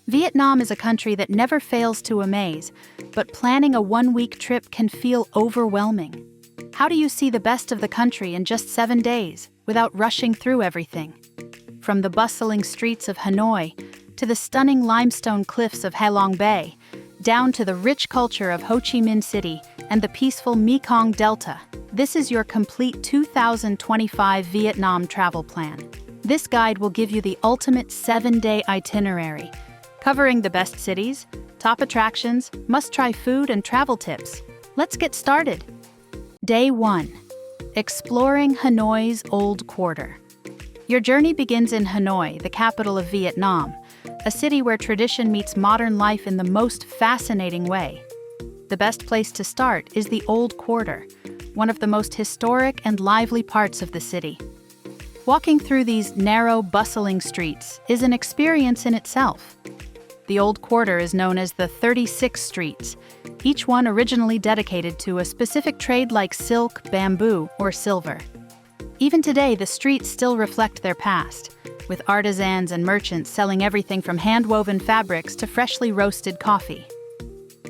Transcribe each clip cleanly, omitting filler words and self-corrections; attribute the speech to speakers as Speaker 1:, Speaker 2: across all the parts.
Speaker 1: Vietnam is a country that never fails to amaze, but planning a one-week trip can feel overwhelming. How do you see the best of the country in just 7 days, without rushing through everything? From the bustling streets of Hanoi, to the stunning limestone cliffs of Halong Bay, down to the rich culture of Ho Chi Minh City and the peaceful Mekong Delta, this is your complete 2025 Vietnam travel plan. This guide will give you the ultimate 7-day itinerary, covering the best cities, top attractions, must-try food, and travel tips. Let's get started. Day 1. Exploring Hanoi's Old Quarter. Your journey begins in Hanoi, the capital of Vietnam, a city where tradition meets modern life in the most fascinating way. The best place to start is the Old Quarter, one of the most historic and lively parts of the city. Walking through these narrow, bustling streets is an experience in itself. The Old Quarter is known as the 36 Streets, each one originally dedicated to a specific trade like silk, bamboo, or silver. Even today, the streets still reflect their past, with artisans and merchants selling everything from hand-woven fabrics to freshly roasted coffee.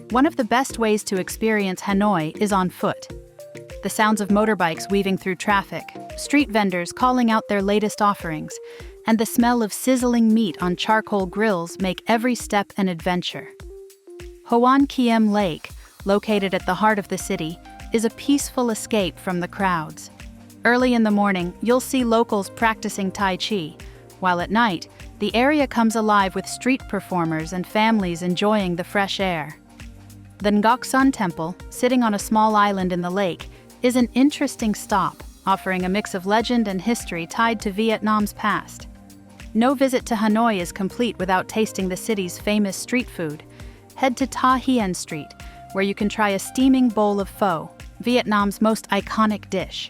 Speaker 1: One of the best ways to experience Hanoi is on foot. The sounds of motorbikes weaving through traffic, street vendors calling out their latest offerings, and the smell of sizzling meat on charcoal grills make every step an adventure. Hoan Kiem Lake, located at the heart of the city, is a peaceful escape from the crowds. Early in the morning, you'll see locals practicing Tai Chi, while at night, the area comes alive with street performers and families enjoying the fresh air. The Ngoc Son Temple, sitting on a small island in the lake, is an interesting stop, offering a mix of legend and history tied to Vietnam's past. No visit to Hanoi is complete without tasting the city's famous street food. Head to Ta Hien Street, where you can try a steaming bowl of pho, Vietnam's most iconic dish.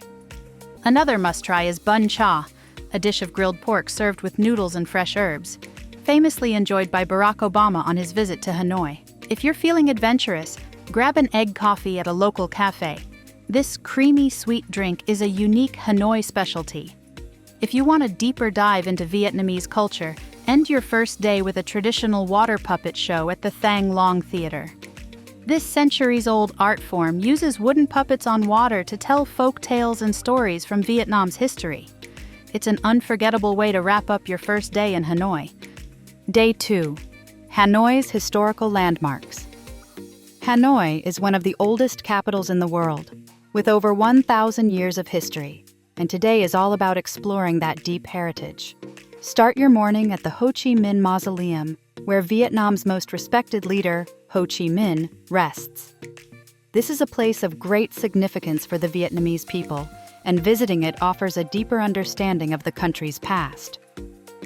Speaker 1: Another must-try is bun cha, a dish of grilled pork served with noodles and fresh herbs, famously enjoyed by Barack Obama on his visit to Hanoi. If you're feeling adventurous, grab an egg coffee at a local cafe. This creamy, sweet drink is a unique Hanoi specialty. If you want a deeper dive into Vietnamese culture, end your first day with a traditional water puppet show at the Thang Long Theater. This centuries-old art form uses wooden puppets on water to tell folk tales and stories from Vietnam's history. It's an unforgettable way to wrap up your first day in Hanoi. Day 2. Hanoi's historical landmarks. Hanoi is one of the oldest capitals in the world, with over 1,000 years of history, and today is all about exploring that deep heritage. Start your morning at the Ho Chi Minh Mausoleum, where Vietnam's most respected leader, Ho Chi Minh, rests. This is a place of great significance for the Vietnamese people, and visiting it offers a deeper understanding of the country's past.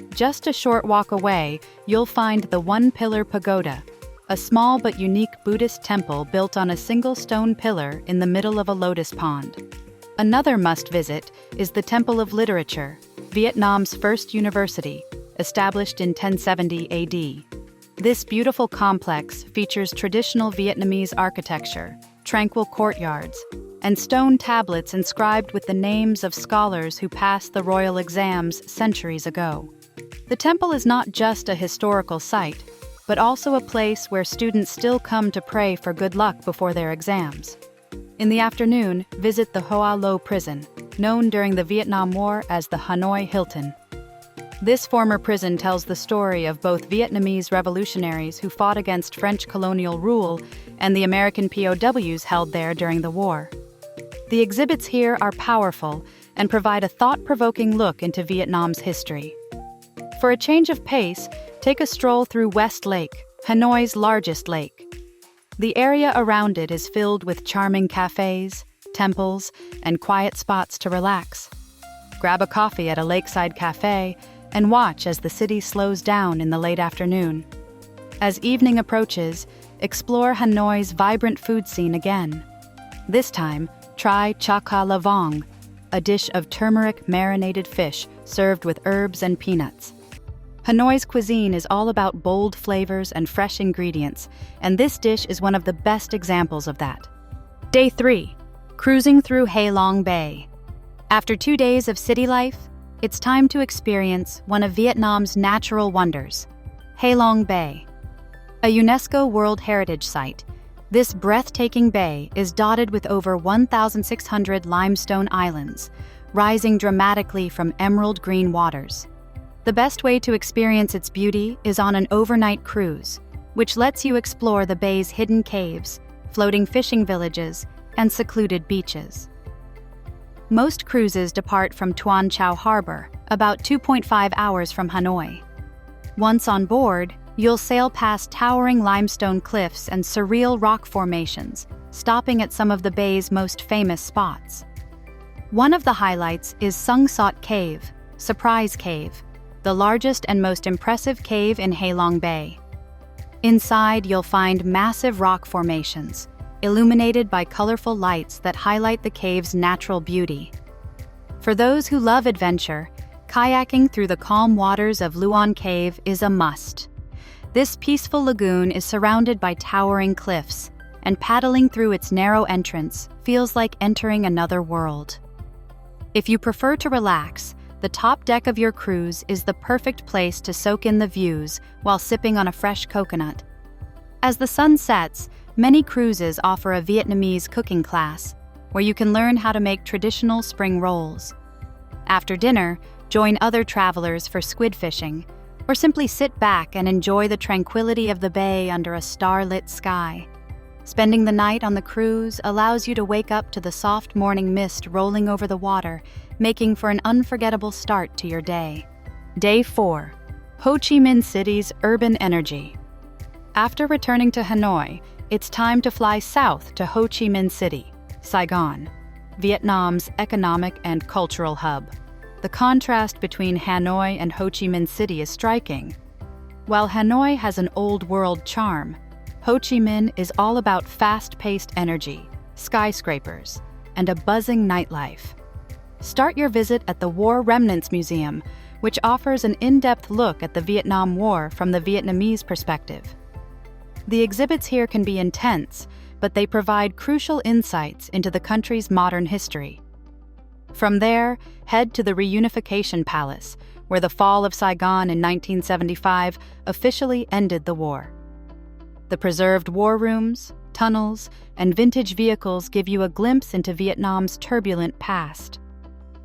Speaker 1: Just a short walk away, you'll find the One Pillar Pagoda, a small but unique Buddhist temple built on a single stone pillar in the middle of a lotus pond. Another must-visit is the Temple of Literature, Vietnam's first university, established in 1070 AD. This beautiful complex features traditional Vietnamese architecture, tranquil courtyards, and stone tablets inscribed with the names of scholars who passed the royal exams centuries ago. The temple is not just a historical site, but also a place where students still come to pray for good luck before their exams. In the afternoon, visit the Hoa Lo prison, known during the Vietnam War as the Hanoi Hilton. This former prison tells the story of both Vietnamese revolutionaries who fought against French colonial rule and the American POWs held there during the war. The exhibits here are powerful and provide a thought-provoking look into Vietnam's history. For a change of pace, take a stroll through West Lake, Hanoi's largest lake. The area around it is filled with charming cafes, temples, and quiet spots to relax. Grab a coffee at a lakeside cafe and watch as the city slows down in the late afternoon. As evening approaches, explore Hanoi's vibrant food scene again. This time, try cha ca la vong, a dish of turmeric-marinated fish served with herbs and peanuts. Hanoi's cuisine is all about bold flavors and fresh ingredients, and this dish is one of the best examples of that. Day 3. Cruising through Halong Bay. After 2 days of city life, it's time to experience one of Vietnam's natural wonders, Halong Bay, A UNESCO World Heritage Site, this breathtaking bay is dotted with over 1,600 limestone islands, rising dramatically from emerald green waters. The best way to experience its beauty is on an overnight cruise, which lets you explore the bay's hidden caves, floating fishing villages, and secluded beaches. Most cruises depart from Tuan Chau Harbor, about 2.5 hours from Hanoi. Once on board, you'll sail past towering limestone cliffs and surreal rock formations, stopping at some of the bay's most famous spots. One of the highlights is Sung Sot Cave, Surprise Cave, the largest and most impressive cave in Halong Bay. Inside, you'll find massive rock formations, illuminated by colorful lights that highlight the cave's natural beauty. For those who love adventure, kayaking through the calm waters of Luan Cave is a must. This peaceful lagoon is surrounded by towering cliffs, and paddling through its narrow entrance feels like entering another world. If you prefer to relax, the top deck of your cruise is the perfect place to soak in the views while sipping on a fresh coconut. As the sun sets, many cruises offer a Vietnamese cooking class, where you can learn how to make traditional spring rolls. After dinner, join other travelers for squid fishing, or simply sit back and enjoy the tranquility of the bay under a star-lit sky. Spending the night on the cruise allows you to wake up to the soft morning mist rolling over the water, making for an unforgettable start to your day. Day 4. Ho Chi Minh City's urban energy. After returning to Hanoi, it's time to fly south to Ho Chi Minh City, Saigon, Vietnam's economic and cultural hub. The contrast between Hanoi and Ho Chi Minh City is striking. While Hanoi has an old-world charm, Ho Chi Minh is all about fast-paced energy, skyscrapers, and a buzzing nightlife. Start your visit at the War Remnants Museum, which offers an in-depth look at the Vietnam War from the Vietnamese perspective. The exhibits here can be intense, but they provide crucial insights into the country's modern history. From there, head to the Reunification Palace, where the fall of Saigon in 1975 officially ended the war. The preserved war rooms, tunnels, and vintage vehicles give you a glimpse into Vietnam's turbulent past.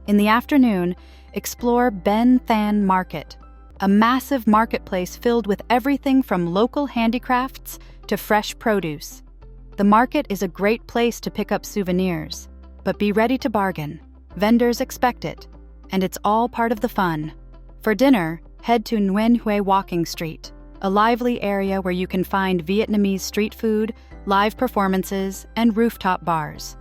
Speaker 1: In the afternoon, explore Ben Thanh Market, a massive marketplace filled with everything from local handicrafts to fresh produce. The market is a great place to pick up souvenirs, but be ready to bargain. Vendors expect it, and it's all part of the fun. For dinner, head to Nguyen Hue Walking Street, a lively area where you can find Vietnamese street food, live performances, and rooftop bars.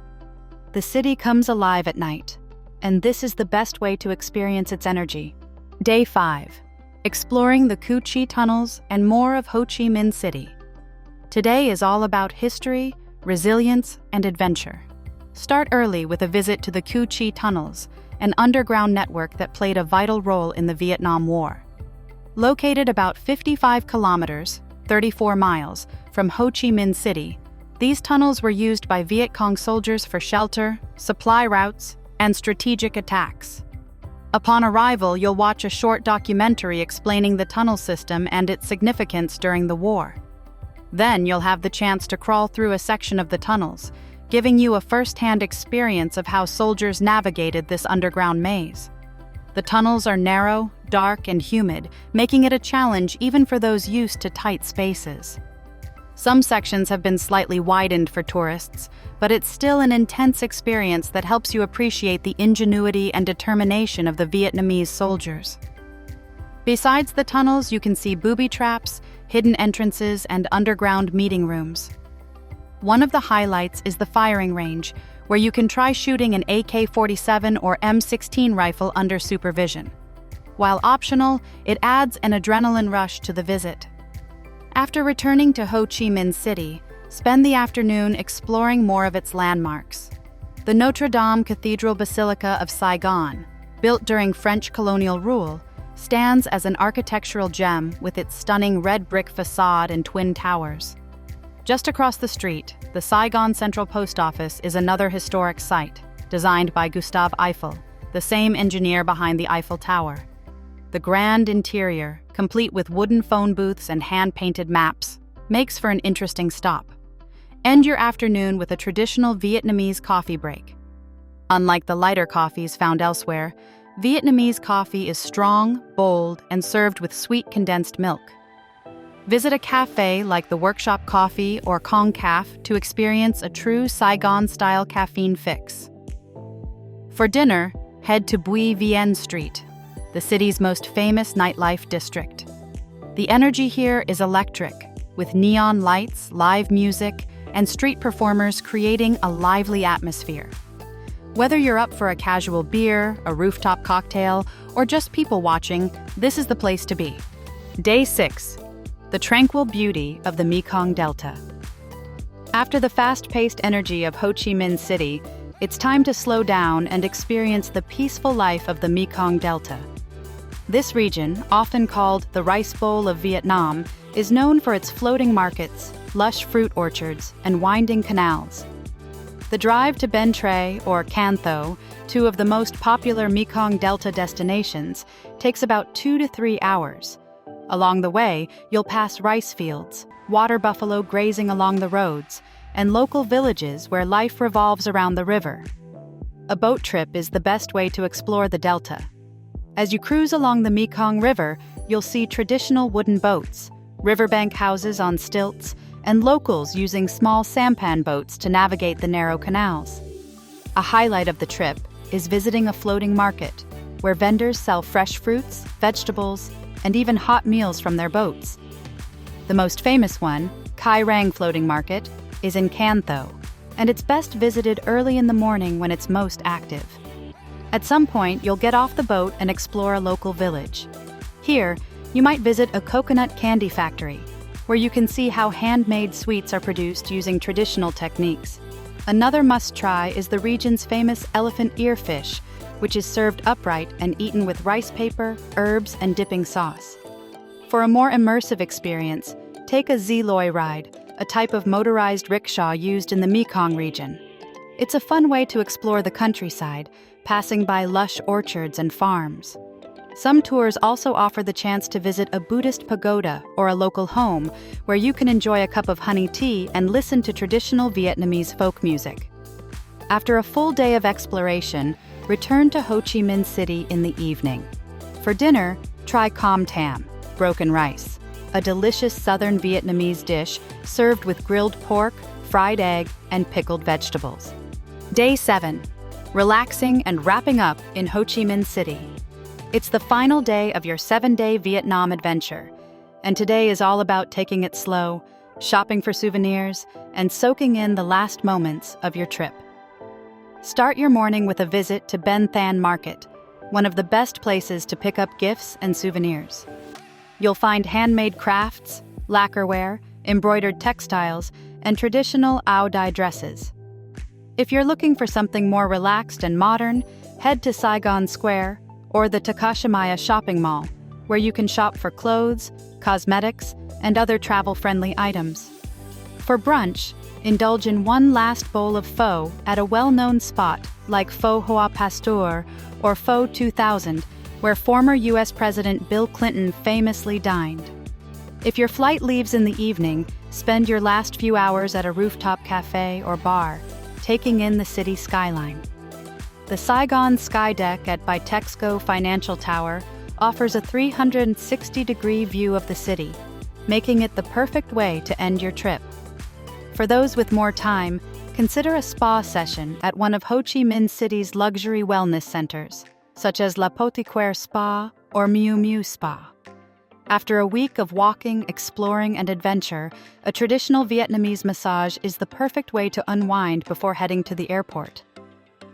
Speaker 1: The city comes alive at night, and this is the best way to experience its energy. Day 5. Exploring the Cu Chi tunnels and more of Ho Chi Minh City. Today is all about history, resilience, and adventure. Start early with a visit to the Cu Chi tunnels, an underground network that played a vital role in the Vietnam War. Located about 55 kilometers, 34 miles, from Ho Chi Minh City, these tunnels were used by Viet Cong soldiers for shelter, supply routes, and strategic attacks. Upon arrival, you'll watch a short documentary explaining the tunnel system and its significance during the war. Then you'll have the chance to crawl through a section of the tunnels, giving you a first-hand experience of how soldiers navigated this underground maze. The tunnels are narrow, dark, and humid, making it a challenge even for those used to tight spaces. Some sections have been slightly widened for tourists, but it's still an intense experience that helps you appreciate the ingenuity and determination of the Vietnamese soldiers. Besides the tunnels, you can see booby traps, hidden entrances, and underground meeting rooms. One of the highlights is the firing range, where you can try shooting an AK-47 or M16 rifle under supervision. While optional, it adds an adrenaline rush to the visit. After returning to Ho Chi Minh City, spend the afternoon exploring more of its landmarks. The Notre Dame Cathedral Basilica of Saigon, built during French colonial rule, stands as an architectural gem with its stunning red brick facade and twin towers. Just across the street, the Saigon Central Post Office is another historic site, designed by Gustave Eiffel, the same engineer behind the Eiffel Tower. The grand interior, complete with wooden phone booths and hand-painted maps, makes for an interesting stop. End your afternoon with a traditional Vietnamese coffee break. Unlike the lighter coffees found elsewhere, Vietnamese coffee is strong, bold, and served with sweet condensed milk. Visit a cafe like the Workshop Coffee or Cong Caf to experience a true Saigon-style caffeine fix. For dinner, head to Bui Vien Street, the city's most famous nightlife district. The energy here is electric, with neon lights, live music, and street performers creating a lively atmosphere. Whether you're up for a casual beer, a rooftop cocktail, or just people watching, this is the place to be. Day 6. The tranquil beauty of the Mekong Delta. After the fast-paced energy of Ho Chi Minh City, it's time to slow down and experience the peaceful life of the Mekong Delta. This region, often called the Rice Bowl of Vietnam, is known for its floating markets, lush fruit orchards, and winding canals. The drive to Ben Tre or Can Tho, two of the most popular Mekong Delta destinations, takes about 2 to 3 hours. Along the way, you'll pass rice fields, water buffalo grazing along the roads, and local villages where life revolves around the river. A boat trip is the best way to explore the delta. As you cruise along the Mekong River, you'll see traditional wooden boats, riverbank houses on stilts, and locals using small sampan boats to navigate the narrow canals. A highlight of the trip is visiting a floating market, where vendors sell fresh fruits, vegetables, and even hot meals from their boats. The most famous one, Kai Rang Floating Market, is in Can Tho, and it's best visited early in the morning when it's most active. At some point, you'll get off the boat and explore a local village. Here, you might visit a coconut candy factory, where you can see how handmade sweets are produced using traditional techniques. Another must-try is the region's famous elephant ear fish, which is served upright and eaten with rice paper, herbs, and dipping sauce. For a more immersive experience, take a Ziloi ride, a type of motorized rickshaw used in the Mekong region. It's a fun way to explore the countryside, passing by lush orchards and farms. Some tours also offer the chance to visit a Buddhist pagoda or a local home, where you can enjoy a cup of honey tea and listen to traditional Vietnamese folk music. After a full day of exploration, return to Ho Chi Minh City in the evening. For dinner, try Com Tam, broken rice, a delicious southern Vietnamese dish served with grilled pork, fried egg, and pickled vegetables. Day 7. Relaxing and wrapping up in Ho Chi Minh City. It's the final day of your 7-day Vietnam adventure, and today is all about taking it slow, shopping for souvenirs, and soaking in the last moments of your trip. Start your morning with a visit to Ben Than Market, one of the best places to pick up gifts and souvenirs. You'll find handmade crafts, lacquerware, embroidered textiles, and traditional Ao Dai dresses. If you're looking for something more relaxed and modern, head to Saigon Square or the Takashimaya shopping mall, where you can shop for clothes, cosmetics, and other travel-friendly items. For brunch, indulge in one last bowl of pho at a well-known spot like Pho Hoa Pasteur or Pho 2000, where former U.S. President Bill Clinton famously dined. If your flight leaves in the evening, spend your last few hours at a rooftop cafe or bar, taking in the city skyline. The Saigon Sky Deck at Bitexco Financial Tower offers a 360-degree view of the city, making it the perfect way to end your trip. For those with more time, consider a spa session at one of Ho Chi Minh City's luxury wellness centers, such as La Potiquaire Spa or Miu Miu Spa. After a week of walking, exploring, and adventure, a traditional Vietnamese massage is the perfect way to unwind before heading to the airport.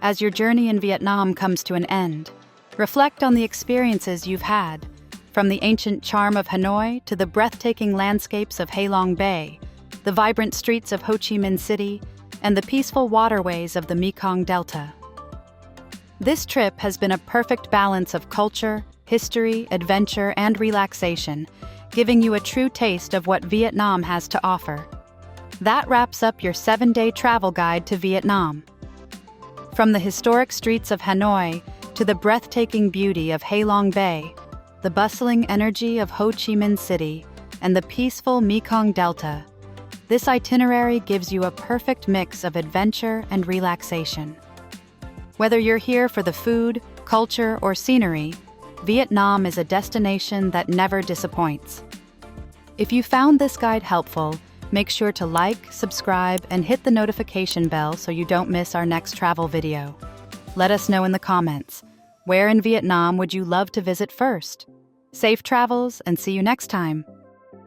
Speaker 1: As your journey in Vietnam comes to an end, reflect on the experiences you've had, from the ancient charm of Hanoi to the breathtaking landscapes of Halong Bay, the vibrant streets of Ho Chi Minh City, and the peaceful waterways of the Mekong Delta. This trip has been a perfect balance of culture, history, adventure, and relaxation, giving you a true taste of what Vietnam has to offer. That wraps up your 7-day travel guide to Vietnam. From the historic streets of Hanoi to the breathtaking beauty of Halong Bay, the bustling energy of Ho Chi Minh City, and the peaceful Mekong Delta. This itinerary gives you a perfect mix of adventure and relaxation. Whether you're here for the food, culture, or scenery, Vietnam is a destination that never disappoints. If you found this guide helpful, make sure to like, subscribe, and hit the notification bell so you don't miss our next travel video. Let us know in the comments, where in Vietnam would you love to visit first? Safe travels, and see you next time!